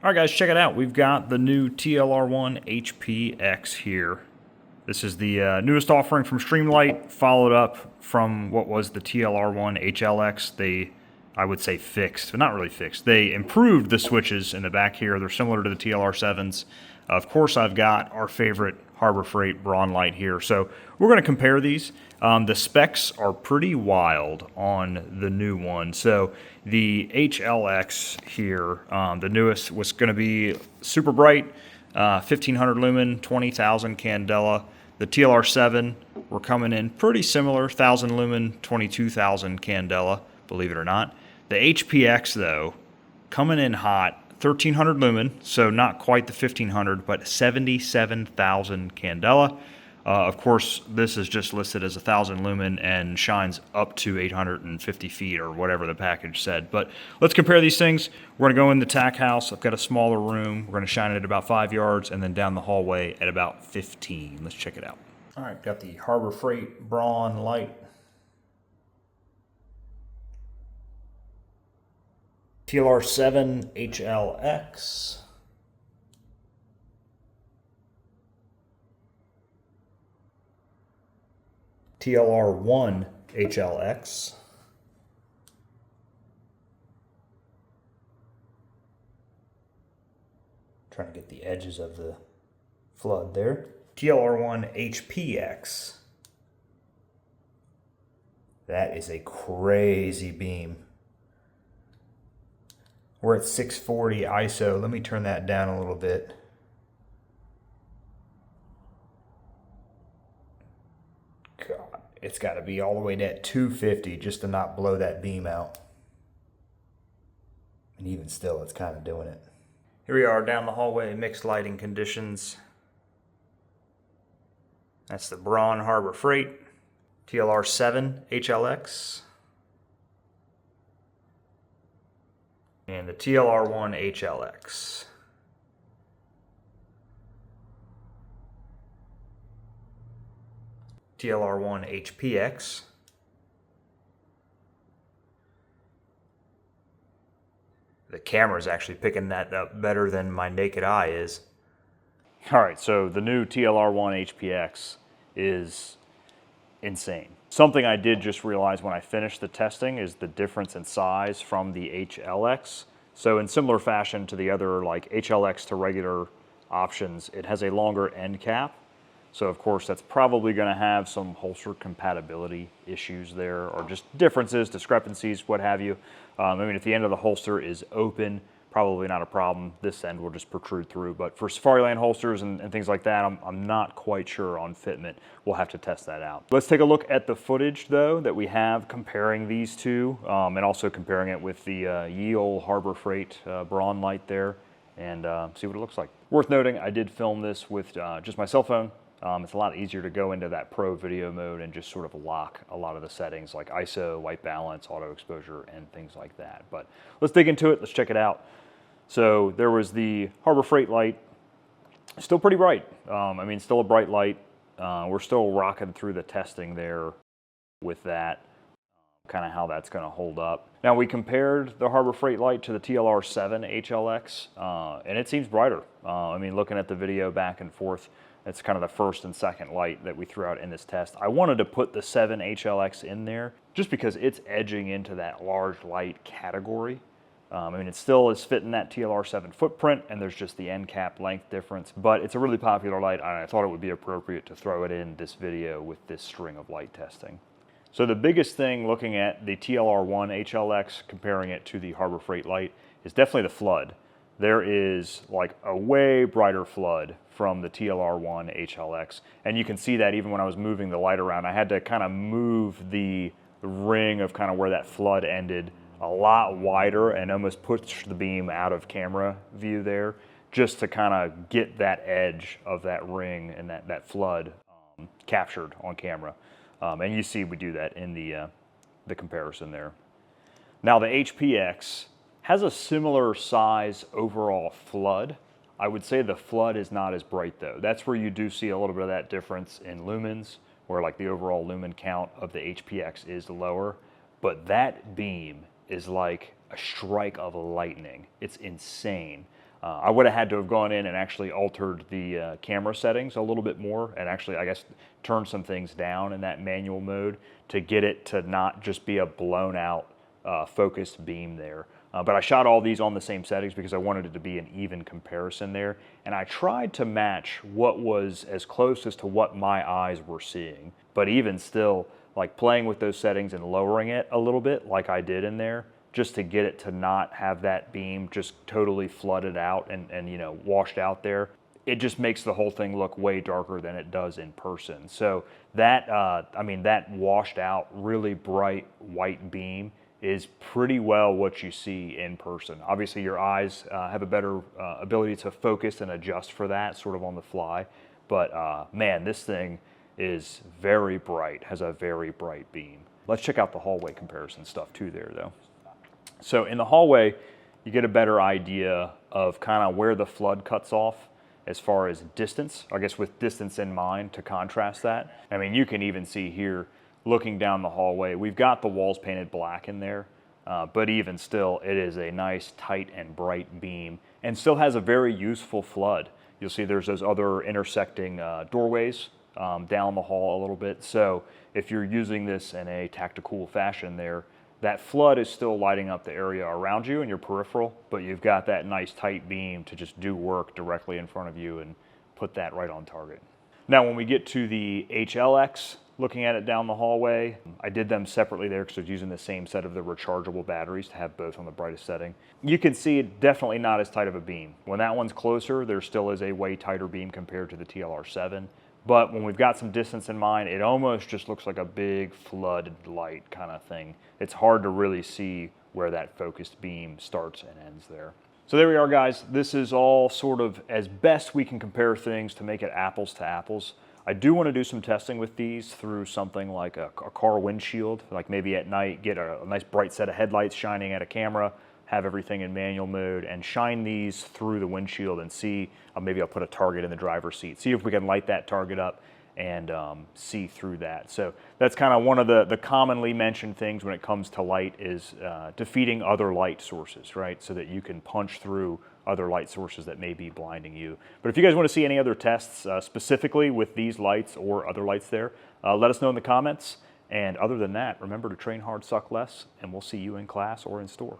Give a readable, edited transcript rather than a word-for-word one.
All right, guys, check it out. We've got the new TLR-1 HP-X here. This is the newest offering from Streamlight, followed up from what was the TLR-1 HL-X. They, I would say, fixed, but not really fixed. They improved the switches in the back here. They're similar to the TLR-7s. Of course, I've got our favorite Harbor Freight Braun light here. So we're going to compare these. The specs are pretty wild on the new one. So the HL-X here, the newest, was going to be super bright, 1500 lumen, 20,000 candela. The TLR-7, we're coming in pretty similar, 1000 lumen, 22,000 candela, believe it or not. The HP-X, though, coming in hot, 1300 lumen, so not quite the 1500, but 77,000 candela. Of course, this is just listed as 1000 lumen and shines up to 850 feet or whatever the package said. But let's compare these things. We're going to go in the tack house. I've got a smaller room. We're going to shine it at about 5 yards and then down the hallway at about 15. Let's check it out. All right, got the Harbor Freight Braun light. TLR-7 HL-X. TLR-1 HL-X. Trying to get the edges of the flood there. TLR-1 HP-X. That is a crazy beam. We're at 640 ISO. Let me turn that down a little bit. God, it's got to be all the way at 250 just to not blow that beam out. And even still, it's kind of doing it. Here we are down the hallway, mixed lighting conditions. That's the Braun Harbor Freight, TLR-7 HL-X. And the TLR-1 HL-X. TLR-1 HP-X. The camera's actually picking that up better than my naked eye is. All right, so the new TLR-1 HP-X is insane. Something I did just realize when I finished the testing is the difference in size from the HL-X. So in similar fashion to the other like HL-X to regular options, it has a longer end cap. So of course that's probably going to have some holster compatibility issues there, or just differences, discrepancies, what have you. I mean, if the end of the holster is open, probably not a problem. This end will just protrude through. But for Safariland holsters and things like that, I'm not quite sure on fitment. We'll have to test that out. Let's take a look at the footage, though, that we have comparing these two, and also comparing it with the ye olde Harbor Freight Braun light there, and see what it looks like. Worth noting, I did film this with just my cell phone. It's a lot easier to go into that pro video mode and just sort of lock a lot of the settings like ISO, white balance, auto exposure, and things like that. But let's dig into it. Let's check it out. So there was the Harbor Freight light, still pretty bright. I mean, still a bright light. We're still rocking through the testing there with that, kind of how that's going to hold up. Now we compared the Harbor Freight light to the TLR-7 HL-X, and it seems brighter. I mean, looking at the video back and forth, it's kind of the first and second light that we threw out in this test. I wanted to put the 7 HL-X in there just because it's edging into that large light category. I mean, it still is fitting that TLR-7 footprint, and there's just the end cap length difference, but it's a really popular light, and I thought it would be appropriate to throw it in this video with this string of light testing. So the biggest thing looking at the TLR-1 HL-X, comparing it to the Harbor Freight light, is definitely the flood. There is like a way brighter flood from the TLR-1 HL-X, and you can see that even when I was moving the light around. I had to kind of move the ring of kind of where that flood ended a lot wider and almost push the beam out of camera view there, just to kind of get that edge of that ring and that flood captured on camera. And you see we do that in the comparison there. Now the HP-X has a similar size overall flood. I would say the flood is not as bright though. That's where you do see a little bit of that difference in lumens, where like the overall lumen count of the HP-X is lower, but that beam is like a strike of lightning. It's insane. I would have had to have gone in and actually altered the camera settings a little bit more, and actually, I guess, turn some things down in that manual mode to get it to not just be a blown out focused beam there. But I shot all these on the same settings because I wanted it to be an even comparison there. And I tried to match what was as close as to what my eyes were seeing. But even still, like playing with those settings and lowering it a little bit like I did in there, just to get it to not have that beam just totally flooded out and you know, washed out there. It just makes the whole thing look way darker than it does in person. So that, I mean, that washed out, really bright white beam is pretty well what you see in person. Obviously your eyes have a better ability to focus and adjust for that sort of on the fly. But man, this thing is very bright, has a very bright beam. Let's check out the hallway comparison stuff too there though. So in the hallway, you get a better idea of kind of where the flood cuts off as far as distance, I guess with distance in mind to contrast that. I mean, you can even see here, looking down the hallway, we've got the walls painted black in there, but even still, it is a nice, tight, and bright beam, and still has a very useful flood. You'll see there's those other intersecting doorways down the hall a little bit, so if you're using this in a tactical fashion there, that flood is still lighting up the area around you in your peripheral, but you've got that nice tight beam to just do work directly in front of you and put that right on target. Now, when we get to the HL-X, looking at it down the hallway, I did them separately there because I was using the same set of the rechargeable batteries to have both on the brightest setting. You can see it definitely not as tight of a beam. When that one's closer, there still is a way tighter beam compared to the TLR-7. But when we've got some distance in mind, it almost just looks like a big flooded light kind of thing. It's hard to really see where that focused beam starts and ends there. So there we are, guys. This is all sort of as best we can compare things to make it apples to apples. I do want to do some testing with these through something like a car windshield, like maybe at night, get a nice bright set of headlights shining at a camera, have everything in manual mode, and shine these through the windshield and see, maybe I'll put a target in the driver's seat, see if we can light that target up and see through that. So that's kind of one of the commonly mentioned things when it comes to light is defeating other light sources, right? So that you can punch through other light sources that may be blinding you. But if you guys want to see any other tests specifically with these lights or other lights there, let us know in the comments. And other than that, remember to train hard, suck less, and we'll see you in class or in store.